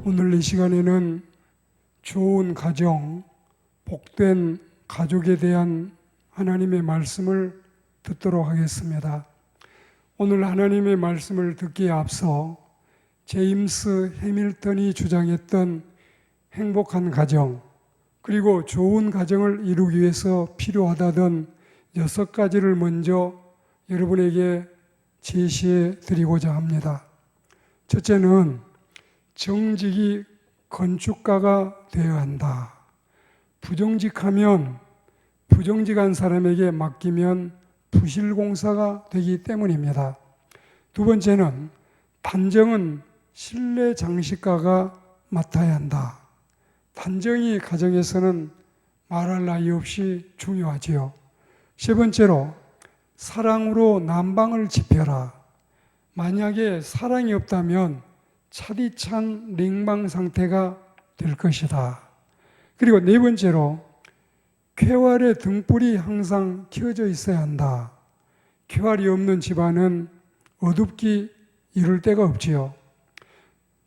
오늘 이 시간에는 좋은 가정, 복된 가족에 대한 하나님의 말씀을 듣도록 하겠습니다. 오늘 하나님의 말씀을 듣기에 앞서 제임스 해밀턴이 주장했던 행복한 가정, 그리고 좋은 가정을 이루기 위해서 필요하다던 6가지를 먼저 여러분에게 제시해 드리고자 합니다. 첫째는 정직이 건축가가 되어야 한다. 부정직하면 부정직한 사람에게 맡기면 부실공사가 되기 때문입니다. 두 번째는 단정은 실내 장식가가 맡아야 한다. 단정이 가정에서는 말할 나위 없이 중요하지요. 세 번째로 사랑으로 난방을 지펴라. 만약에 사랑이 없다면 차디찬 냉방 상태가 될 것이다. 그리고 네 번째로 쾌활의 등불이 항상 켜져 있어야 한다. 쾌활이 없는 집안은 어둡기 이를 데가 없지요.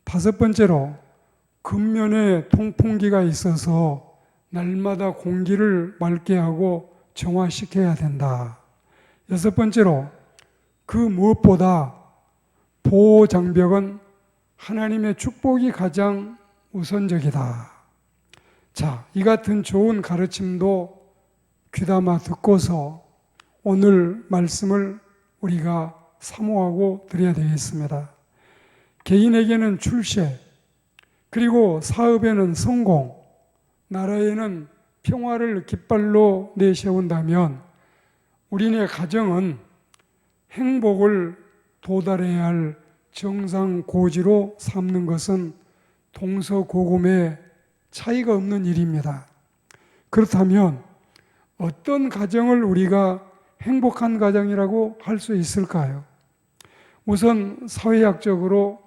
다섯 번째로 겉면에 통풍기가 있어서 날마다 공기를 맑게 하고 정화시켜야 된다. 여섯 번째로 그 무엇보다 보호 장벽은 하나님의 축복이 가장 우선적이다. 자, 이 같은 좋은 가르침도 귀담아 듣고서 오늘 말씀을 우리가 사모하고 드려야 되겠습니다. 개인에게는 출세, 그리고 사업에는 성공, 나라에는 평화를 깃발로 내세운다면 우리네 가정은 행복을 도달해야 할 정상고지로 삼는 것은 동서고금의 차이가 없는 일입니다. 그렇다면 어떤 가정을 우리가 행복한 가정이라고 할 수 있을까요? 우선 사회학적으로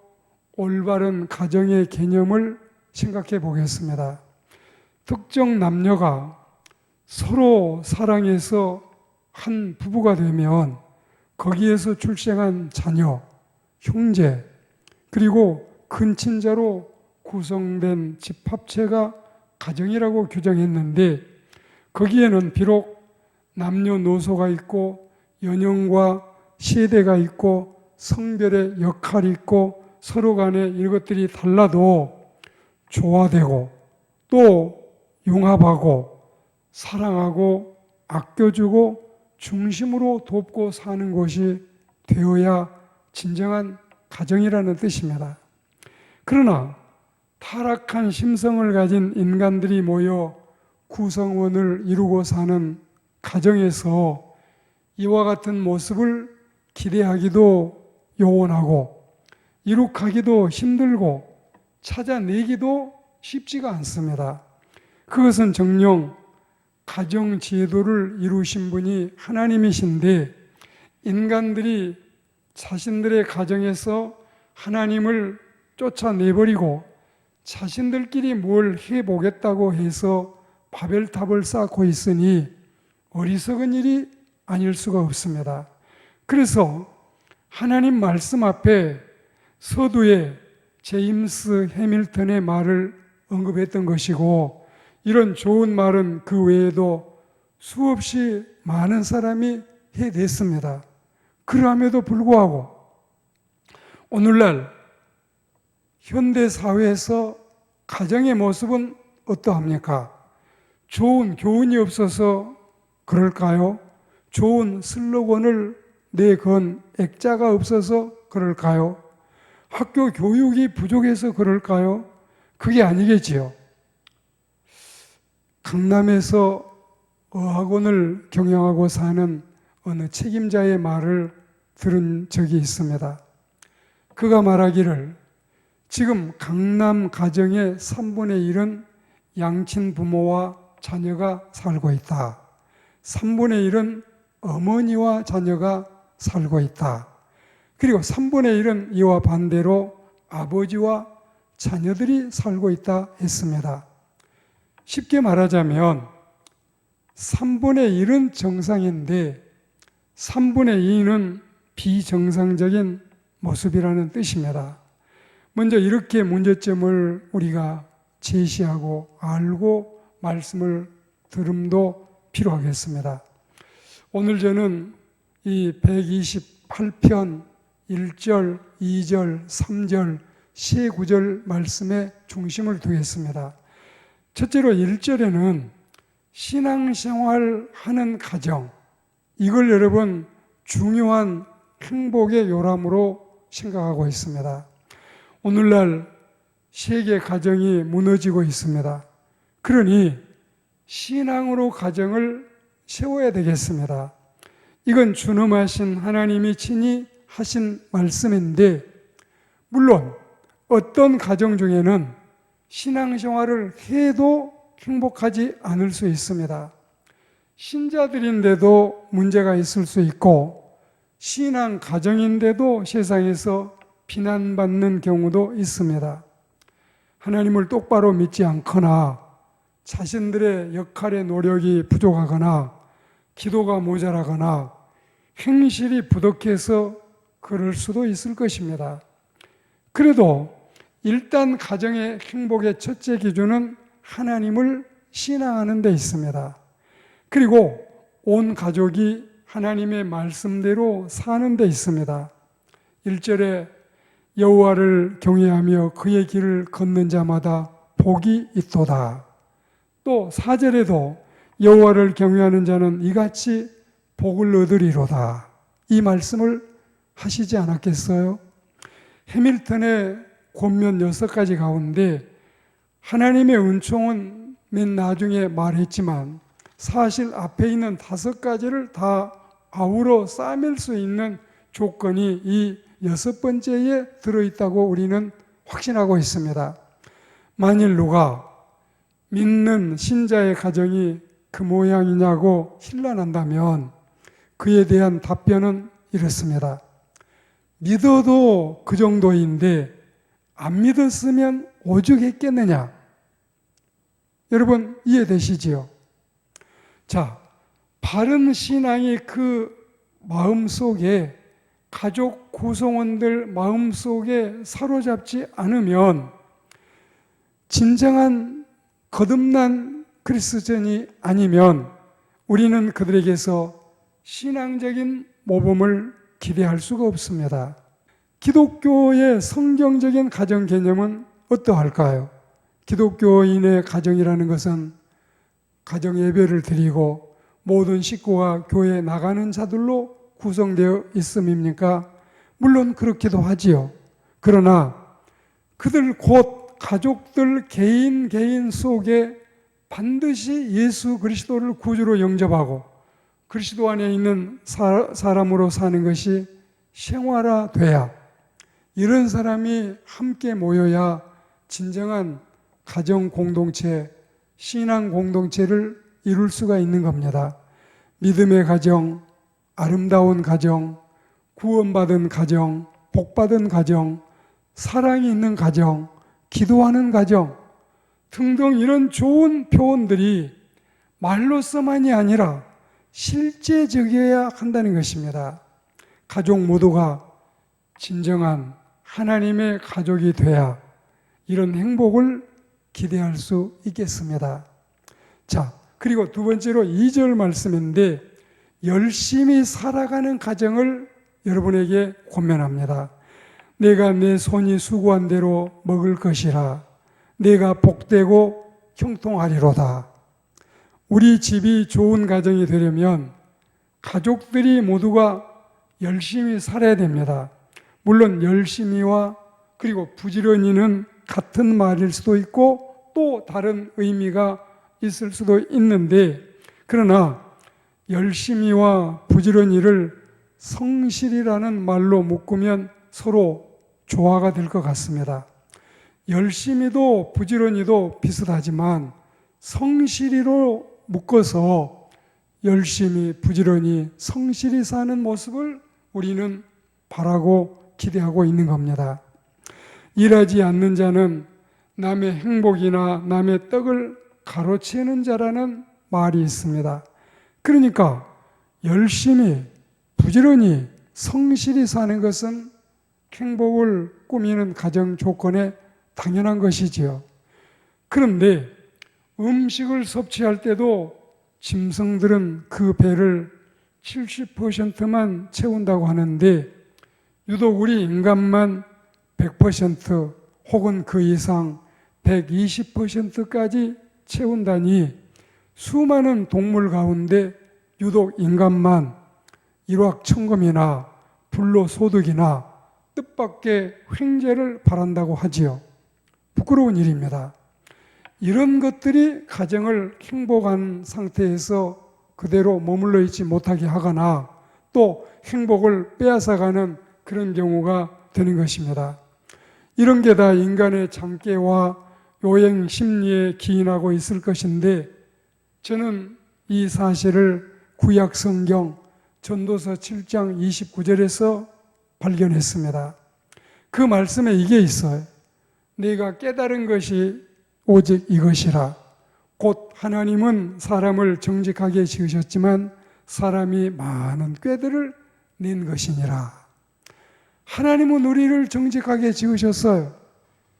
올바른 가정의 개념을 생각해 보겠습니다. 특정 남녀가 서로 사랑해서 한 부부가 되면 거기에서 출생한 자녀, 형제, 그리고 근친자로 구성된 집합체가 가정이라고 규정했는데 거기에는 비록 남녀노소가 있고 연령과 세대가 있고 성별의 역할이 있고 서로 간에 이것들이 달라도 조화되고 또 융합하고 사랑하고 아껴주고 중심으로 돕고 사는 것이 되어야 진정한 가정이라는 뜻입니다. 그러나 타락한 심성을 가진 인간들이 모여 구성원을 이루고 사는 가정에서 이와 같은 모습을 기대하기도 요원하고 이룩하기도 힘들고 찾아내기도 쉽지가 않습니다. 그것은 정녕 가정제도를 이루신 분이 하나님이신데 인간들이 자신들의 가정에서 하나님을 쫓아내버리고 자신들끼리 뭘 해보겠다고 해서 바벨탑을 쌓고 있으니 어리석은 일이 아닐 수가 없습니다. 그래서 하나님 말씀 앞에 서두에 제임스 해밀턴의 말을 언급했던 것이고 이런 좋은 말은 그 외에도 수없이 많은 사람이 해냈습니다. 그럼에도 불구하고 오늘날 현대사회에서 가정의 모습은 어떠합니까? 좋은 교훈이 없어서 그럴까요? 좋은 슬로건을 내건 액자가 없어서 그럴까요? 학교 교육이 부족해서 그럴까요? 그게 아니겠지요. 강남에서 어학원을 경영하고 사는 어느 책임자의 말을 들은 적이 있습니다. 그가 말하기를 지금 강남 가정의 3분의 1은 양친 부모와 자녀가 살고 있다. 3분의 1은 어머니와 자녀가 살고 있다. 그리고 3분의 1은 이와 반대로 아버지와 자녀들이 살고 있다 했습니다. 쉽게 말하자면 3분의 1은 정상인데 3분의 2는 비정상적인 모습이라는 뜻입니다. 먼저 이렇게 문제점을 우리가 제시하고 알고 말씀을 들음도 필요하겠습니다. 오늘 저는 이 128편 1절, 2절, 3절, 세 구절 말씀에 중심을 두겠습니다. 첫째로 1절에는 신앙생활 하는 가정, 이걸 여러분 중요한 행복의 요람으로 생각하고 있습니다. 오늘날 세계 가정이 무너지고 있습니다. 그러니 신앙으로 가정을 세워야 되겠습니다. 이건 준엄하신 하나님이 친히 하신 말씀인데, 물론 어떤 가정 중에는 신앙생활을 해도 행복하지 않을 수 있습니다. 신자들인데도 문제가 있을 수 있고, 신앙 가정인데도 세상에서 비난받는 경우도 있습니다. 하나님을 똑바로 믿지 않거나 자신들의 역할의 노력이 부족하거나 기도가 모자라거나 행실이 부족해서 그럴 수도 있을 것입니다. 그래도 일단 가정의 행복의 첫째 기준은 하나님을 신앙하는 데 있습니다. 그리고 온 가족이 하나님의 말씀대로 사는 데 있습니다. 1절에 여호와를 경외하며 그의 길을 걷는 자마다 복이 있도다. 또 4절에도 여호와를 경외하는 자는 이같이 복을 얻으리로다. 이 말씀을 하시지 않았겠어요? 해밀턴의 권면 6가지 가운데 하나님의 은총은 맨 나중에 말했지만 사실 앞에 있는 5가지를 다 아우러 싸맬 수 있는 조건이 이 6번째에 들어있다고 우리는 확신하고 있습니다. 만일 누가 믿는 신자의 가정이 그 모양이냐고 신란한다면 그에 대한 답변은 이렇습니다. 믿어도 그 정도인데 안 믿었으면 오죽했겠느냐? 여러분 이해되시지요? 자, 바른 신앙이 그 마음속에, 가족 구성원들 마음속에 사로잡지 않으면 진정한 거듭난 그리스도인이 아니면 우리는 그들에게서 신앙적인 모범을 기대할 수가 없습니다. 기독교의 성경적인 가정 개념은 어떠할까요? 기독교인의 가정이라는 것은 가정 예배를 드리고 모든 식구가 교회에 나가는 자들로 구성되어 있음입니까? 물론 그렇기도 하지요. 그러나 그들 곧 가족들 개인 속에 반드시 예수 그리스도를 구주로 영접하고 그리스도 안에 있는 사람으로 사는 것이 생활화돼야, 이런 사람이 함께 모여야 진정한 가정 공동체, 신앙 공동체를 이룰 수가 있는 겁니다. 믿음의 가정, 아름다운 가정, 구원받은 가정, 복받은 가정, 사랑이 있는 가정, 기도하는 가정 등등 이런 좋은 표현들이 말로서만이 아니라 실제적이어야 한다는 것입니다. 가족 모두가 진정한 하나님의 가족이 돼야 이런 행복을 기대할 수 있겠습니다. 자, 그리고 두 번째로 2절 말씀인데 열심히 살아가는 가정을 여러분에게 권면합니다. 내가 내 손이 수고한 대로 먹을 것이라. 내가 복되고 형통하리로다. 우리 집이 좋은 가정이 되려면 가족들이 모두가 열심히 살아야 됩니다. 물론 열심히와 그리고 부지런히는 같은 말일 수도 있고 또 다른 의미가 있을 수도 있는데, 그러나 열심히와 부지런히를 성실이라는 말로 묶으면 서로 조화가 될 것 같습니다. 열심히도 부지런히도 비슷하지만 성실히로 묶어서 열심히 부지런히 성실히 사는 모습을 우리는 바라고 기대하고 있는 겁니다. 일하지 않는 자는 남의 행복이나 남의 떡을 가로채는 자라는 말이 있습니다. 그러니까 열심히 부지런히 성실히 사는 것은 행복을 꾸미는 가정 조건에 당연한 것이지요. 그런데 음식을 섭취할 때도 짐승들은 그 배를 70%만 채운다고 하는데 유독 우리 인간만 100% 혹은 그 이상 120%까지 채운다니 수많은 동물 가운데 유독 인간만 일확천금이나 불로소득이나 뜻밖의 횡재를 바란다고 하지요. 부끄러운 일입니다. 이런 것들이 가정을 행복한 상태에서 그대로 머물러 있지 못하게 하거나 또 행복을 빼앗아가는 그런 경우가 되는 것입니다. 이런 게 다 인간의 장깨와 요행 심리에 기인하고 있을 것인데 저는 이 사실을 구약 성경 전도서 7장 29절에서 발견했습니다. 그 말씀에 이게 있어요. 네가 깨달은 것이 오직 이것이라. 곧 하나님은 사람을 정직하게 지으셨지만 사람이 많은 꾀들을 낸 것이니라. 하나님은 우리를 정직하게 지으셨어요.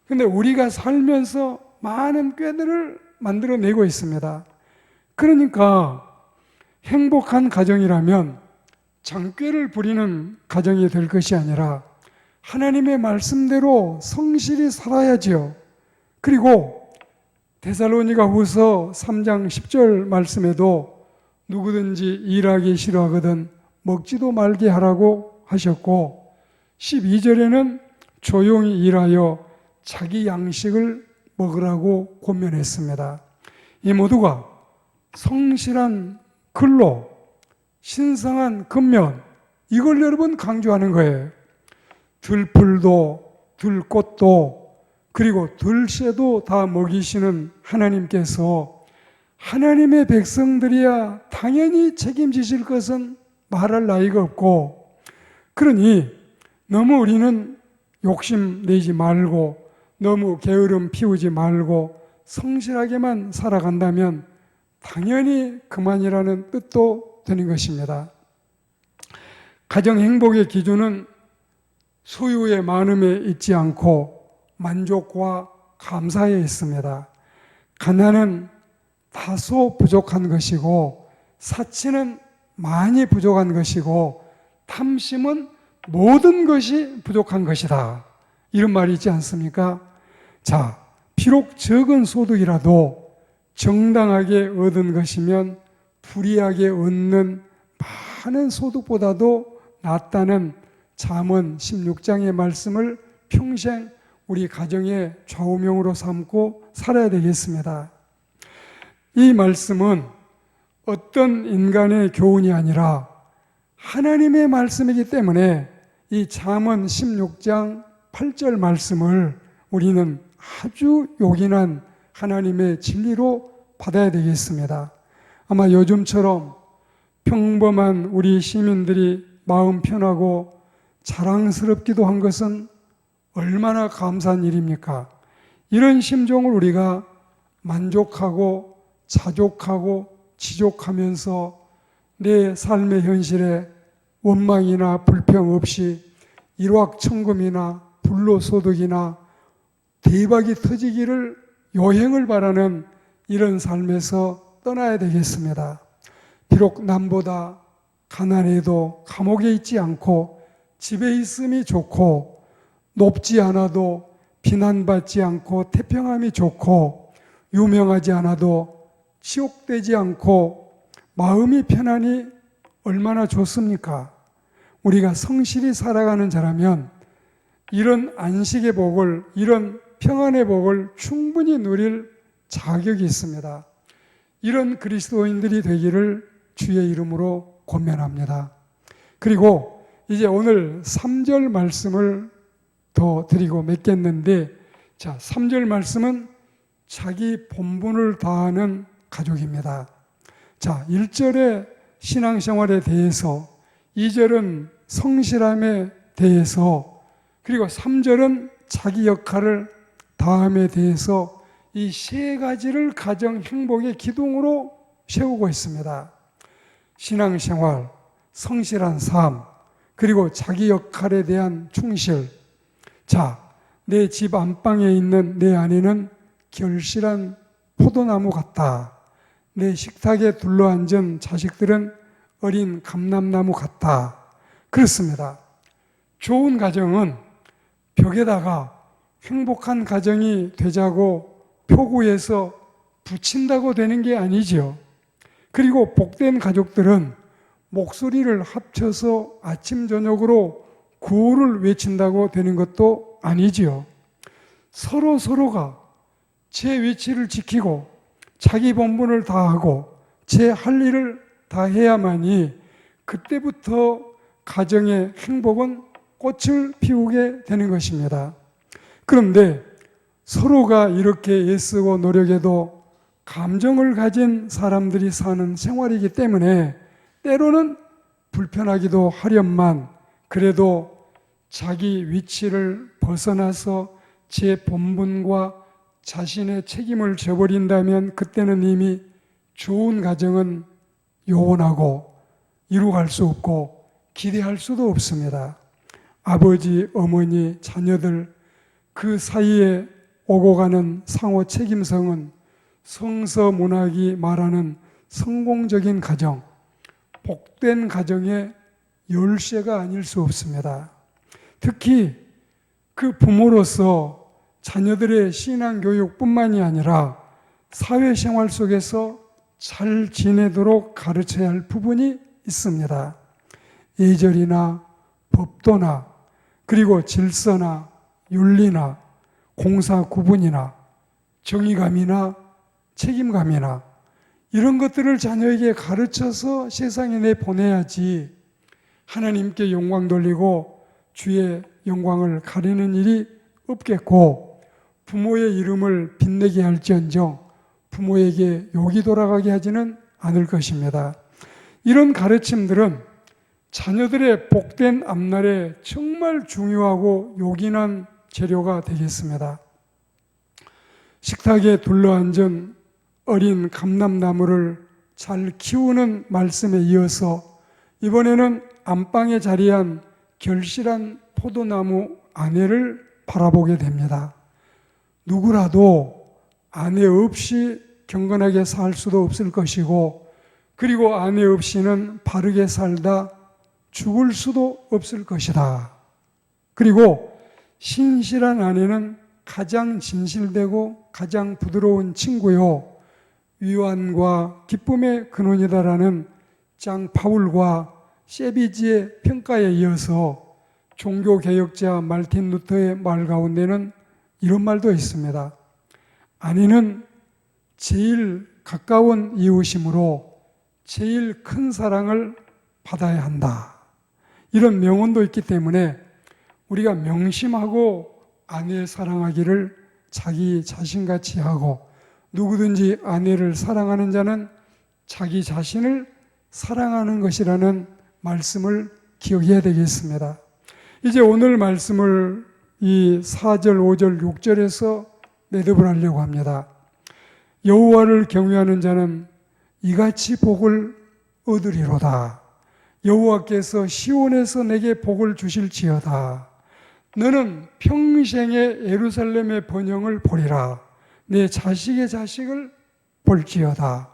그런데 우리가 살면서 많은 꾀들을 만들어내고 있습니다. 그러니까 행복한 가정이라면 장꾀를 부리는 가정이 될 것이 아니라 하나님의 말씀대로 성실히 살아야지요. 그리고 데살로니가 후서 3장 10절 말씀에도 누구든지 일하기 싫어하거든 먹지도 말게 하라고 하셨고 12절에는 조용히 일하여 자기 양식을 먹으라고 권면했습니다. 이 모두가 성실한 근로, 신성한 근면, 이걸 여러분 강조하는 거예요. 들풀도 들꽃도 그리고 들새도 다 먹이시는 하나님께서 하나님의 백성들이야 당연히 책임지실 것은 말할 나위가 없고, 그러니 너무 우리는 욕심내지 말고 너무 게으름 피우지 말고 성실하게만 살아간다면 당연히 그만이라는 뜻도 되는 것입니다. 가정 행복의 기준은 소유의 많음에 있지 않고 만족과 감사에 있습니다. 가난은 다소 부족한 것이고 사치는 많이 부족한 것이고 탐심은 모든 것이 부족한 것이다. 이런 말이 있지 않습니까? 자, 비록 적은 소득이라도 정당하게 얻은 것이면 불이하게 얻는 많은 소득보다도 낫다는 잠언 16장의 말씀을 평생 우리 가정의 좌우명으로 삼고 살아야 되겠습니다. 이 말씀은 어떤 인간의 교훈이 아니라 하나님의 말씀이기 때문에 이 잠언 16장 8절 말씀을 우리는 아주 요긴한 하나님의 진리로 받아야 되겠습니다. 아마 요즘처럼 평범한 우리 시민들이 마음 편하고 자랑스럽기도 한 것은 얼마나 감사한 일입니까? 이런 심정을 우리가 만족하고 자족하고 지족하면서 내 삶의 현실에 원망이나 불평 없이 일확천금이나 불로소득이나 대박이 터지기를 요행을 바라는 이런 삶에서 떠나야 되겠습니다. 비록 남보다 가난해도 감옥에 있지 않고 집에 있음이 좋고 높지 않아도 비난받지 않고 태평함이 좋고 유명하지 않아도 치욕되지 않고 마음이 편하니 얼마나 좋습니까? 우리가 성실히 살아가는 자라면 이런 안식의 복을, 이런 평안의 복을 충분히 누릴 자격이 있습니다. 이런 그리스도인들이 되기를 주의 이름으로 권면합니다. 그리고 이제 오늘 3절 말씀을 더 드리고 맺겠는데, 자, 3절 말씀은 자기 본분을 다하는 가족입니다. 자, 1절에 신앙생활에 대해서, 2절은 성실함에 대해서, 그리고 3절은 자기 역할을 다함에 대해서 이 세 가지를 가정 행복의 기둥으로 세우고 있습니다. 신앙생활, 성실한 삶, 그리고 자기 역할에 대한 충실, 자, 내 집 안방에 있는 내 아내는 결실한 포도나무 같다. 내 식탁에 둘러앉은 자식들은 어린 감람나무 같다. 그렇습니다. 좋은 가정은 벽에다가 행복한 가정이 되자고 표구해서 붙인다고 되는 게 아니지요. 그리고 복된 가족들은 목소리를 합쳐서 아침 저녁으로 구호를 외친다고 되는 것도 아니지요. 서로가 제 위치를 지키고 자기 본분을 다하고 제 할 일을 다 해야만이 그때부터 가정의 행복은 꽃을 피우게 되는 것입니다. 그런데 서로가 이렇게 애쓰고 노력해도 감정을 가진 사람들이 사는 생활이기 때문에 때로는 불편하기도 하련만 그래도 자기 위치를 벗어나서 제 본분과 자신의 책임을 져버린다면 그때는 이미 좋은 가정은 요원하고 이루어갈 수 없고 기대할 수도 없습니다. 아버지, 어머니, 자녀들 그 사이에 오고 가는 상호 책임성은 성서문학이 말하는 성공적인 가정, 복된 가정의 열쇠가 아닐 수 없습니다. 특히 그 부모로서 자녀들의 신앙교육뿐만이 아니라 사회생활 속에서 잘 지내도록 가르쳐야 할 부분이 있습니다. 예절이나 법도나 그리고 질서나 윤리나 공사 구분이나 정의감이나 책임감이나 이런 것들을 자녀에게 가르쳐서 세상에 내보내야지 하나님께 영광 돌리고 주의 영광을 가리는 일이 없겠고 부모의 이름을 빛내게 할지언정 부모에게 욕이 돌아가게 하지는 않을 것입니다. 이런 가르침들은 자녀들의 복된 앞날에 정말 중요하고 요긴한 재료가 되겠습니다. 식탁에 둘러앉은 어린 감람나무를 잘 키우는 말씀에 이어서 이번에는 안방에 자리한 결실한 포도나무 아내를 바라보게 됩니다. 누구라도 아내 없이 경건하게 살 수도 없을 것이고 그리고 아내 없이는 바르게 살다 죽을 수도 없을 것이다. 그리고 신실한 아내는 가장 진실되고 가장 부드러운 친구요 위안과 기쁨의 근원이다라는 장 파울과 세비지의 평가에 이어서 종교개혁자 말틴 루터의 말 가운데는 이런 말도 있습니다. 아내는 제일 가까운 이웃이므로 제일 큰 사랑을 받아야 한다. 이런 명언도 있기 때문에 우리가 명심하고 아내 사랑하기를 자기 자신같이 하고 누구든지 아내를 사랑하는 자는 자기 자신을 사랑하는 것이라는 말씀을 기억해야 되겠습니다. 이제 오늘 말씀을 이 4절, 5절, 6절에서 매듭을 합니다. 여호와를 경외하는 자는 이같이 복을 얻으리로다. 여호와께서 시온에서 내게 복을 주실지어다. 너는 평생의 예루살렘의 번영을 보리라. 내 자식의 자식을 볼지어다.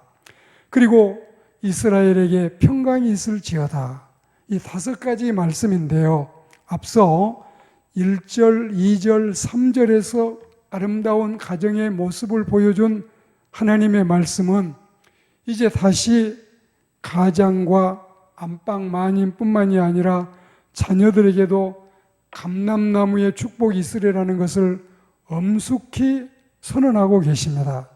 그리고 이스라엘에게 평강이 있을지어다. 이 5가지 말씀인데요. 앞서 1절, 2절, 3절에서 아름다운 가정의 모습을 보여준 하나님의 말씀은 이제 다시 가장과 안방 마님뿐만이 아니라 자녀들에게도 감람나무의 축복이 있으리라는 것을 엄숙히 선언하고 계십니다.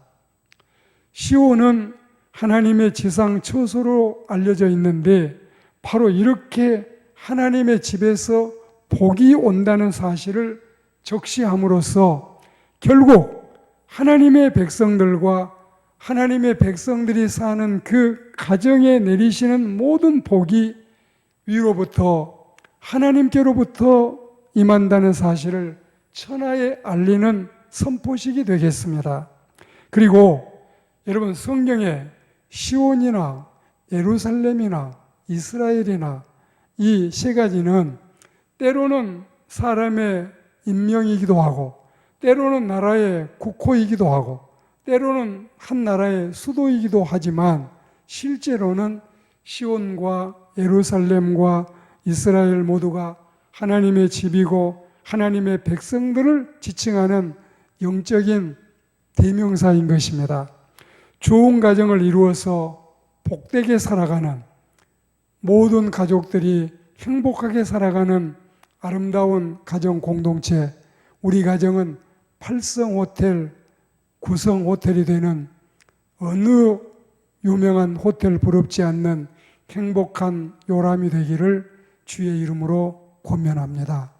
시온은 하나님의 지상 처소로 알려져 있는데 바로 이렇게 하나님의 집에서 복이 온다는 사실을 적시함으로써 결국 하나님의 백성들과 하나님의 백성들이 사는 그 가정에 내리시는 모든 복이 위로부터 하나님께로부터 임한다는 사실을 천하에 알리는 선포식이 되겠습니다. 그리고 여러분 성경에 시온이나 예루살렘이나 이스라엘이나 이 3가지는 때로는 사람의 인명이기도 하고, 때로는 나라의 국호이기도 하고, 때로는 한 나라의 수도이기도 하지만 실제로는 시온과 예루살렘과 이스라엘 모두가 하나님의 집이고 하나님의 백성들을 지칭하는 영적인 대명사인 것입니다. 좋은 가정을 이루어서 복되게 살아가는, 모든 가족들이 행복하게 살아가는 아름다운 가정 공동체, 우리 가정은 8성 호텔, 9성 호텔이 되는 어느 유명한 호텔 부럽지 않는 행복한 요람이 되기를 주의 이름으로 권면합니다.